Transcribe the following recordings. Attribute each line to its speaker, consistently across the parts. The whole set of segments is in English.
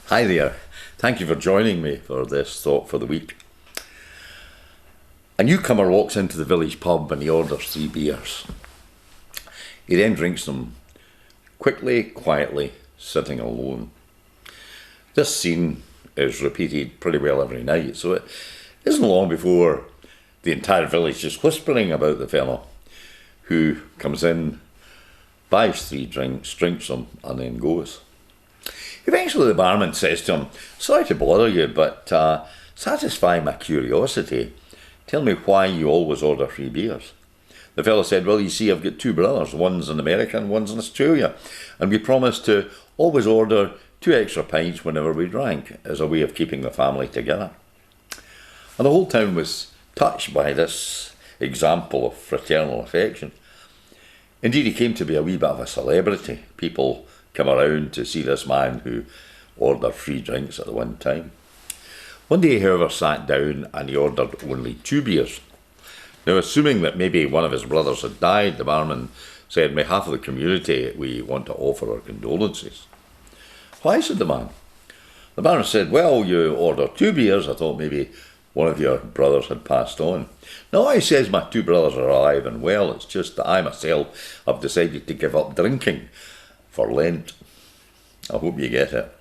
Speaker 1: Hi there. Thank you for joining me for this thought for the week. A newcomer walks into the village pub and he orders 3 beers. He then drinks them quickly, quietly, sitting alone. This scene is repeated pretty well every night, so it isn't long before the entire village is whispering about the fellow who comes in, buys 3 drinks, drinks them, and then goes. Eventually the barman says to him, "Sorry to bother you, but satisfy my curiosity. Tell me why you always order 3 beers." The fellow said, "Well, you see, I've got 2 brothers. One's in America and one's in Australia. And we promised to always order 2 extra pints whenever we drank as a way of keeping the family together." And the whole town was touched by this example of fraternal affection. Indeed, he came to be a wee bit of a celebrity. People come around to see this man who ordered 3 drinks at the one time. One day, however, sat down and he ordered only 2 beers. Now, assuming that maybe one of his brothers had died, the barman said, "On behalf of the community, we want to offer our condolences." "Why?" said the man. The barman said, "Well, you ordered 2 beers. I thought maybe one of your brothers had passed on." "No," he says, "my 2 brothers are alive and well. It's just that I myself have decided to give up drinking for Lent." I hope you get it.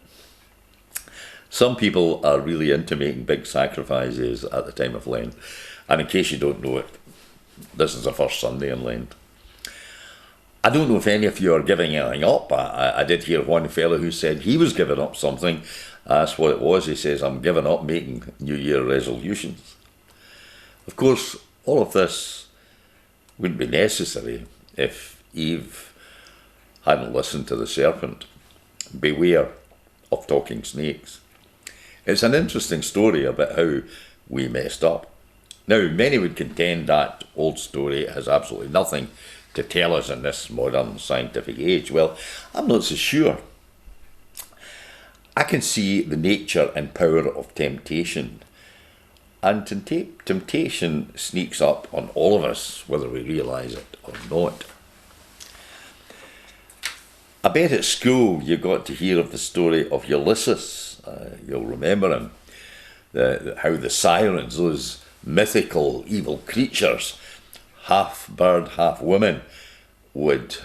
Speaker 1: Some people are really into making big sacrifices at the time of Lent. And in case you don't know it, this is the first Sunday in Lent. I don't know if any of you are giving anything up. I did hear one fellow who said he was giving up something. That's what it was. He says, "I'm giving up making New Year resolutions." Of course, all of this wouldn't be necessary if Eve hadn't listened to the serpent. Beware of talking snakes. It's an interesting story about how we messed up. Now, many would contend that old story has absolutely nothing to tell us in this modern scientific age. Well, I'm not so sure. I can see the nature and power of temptation. And temptation sneaks up on all of us, whether we realise it or not. I bet at school you got to hear of the story of Ulysses. You'll remember him. How the sirens, those mythical evil creatures, half bird, half woman, would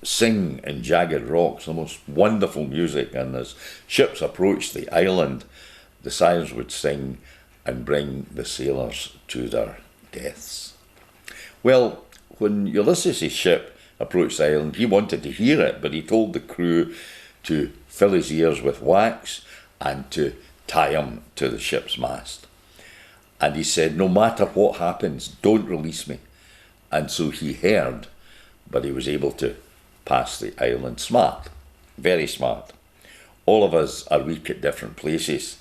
Speaker 1: sing in jagged rocks, the most wonderful music, and as ships approached the island, the sirens would sing and bring the sailors to their deaths. Well, when Ulysses' ship approached the island, he wanted to hear it, but he told the crew to fill his ears with wax and to tie him to the ship's mast. And he said, "No matter what happens, don't release me." And so he heard, but he was able to pass the island. Smart, very smart. All of us are weak at different places,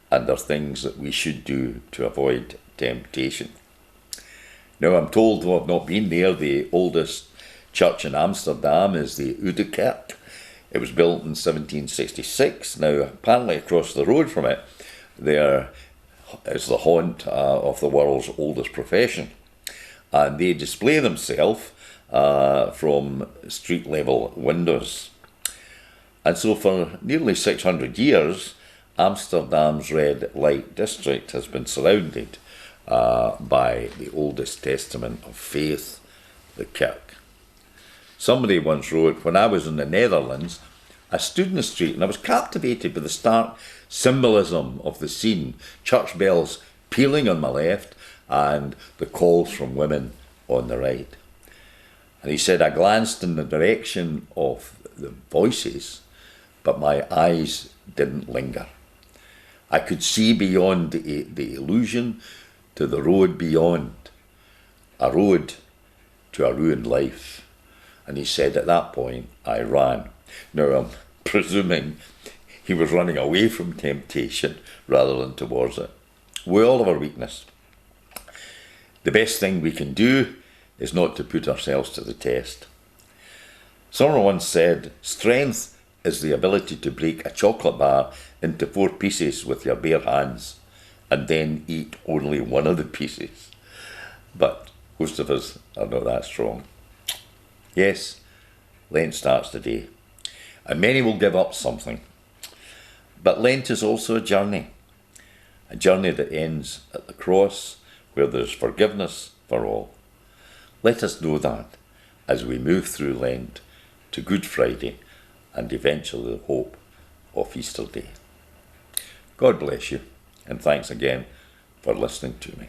Speaker 1: and there are things that we should do to avoid temptation. Now, I'm told, though I've not been there, the oldest church in Amsterdam is the Oude Kerk. It was built in 1766. Now, apparently across the road from it, there is the haunt of the world's oldest profession. And they display themselves from street-level windows. And so for nearly 600 years, Amsterdam's red light district has been surrounded by the oldest testament of faith, the Kerk. Somebody once wrote, "When I was in the Netherlands, I stood in the street and I was captivated by the stark symbolism of the scene, church bells pealing on my left and the calls from women on the right." And he said, "I glanced in the direction of the voices, but my eyes didn't linger. I could see beyond the illusion to the road beyond, a road to a ruined life." And he said, "At that point, I ran." Now, I'm presuming he was running away from temptation rather than towards it. We all have our weakness. The best thing we can do is not to put ourselves to the test. Someone once said, "Strength is the ability to break a chocolate bar into 4 pieces with your bare hands and then eat only one of the pieces." But most of us are not that strong. Yes, Lent starts today, and many will give up something. But Lent is also a journey that ends at the cross, where there's forgiveness for all. Let us know that as we move through Lent to Good Friday and eventually the hope of Easter Day. God bless you, and thanks again for listening to me.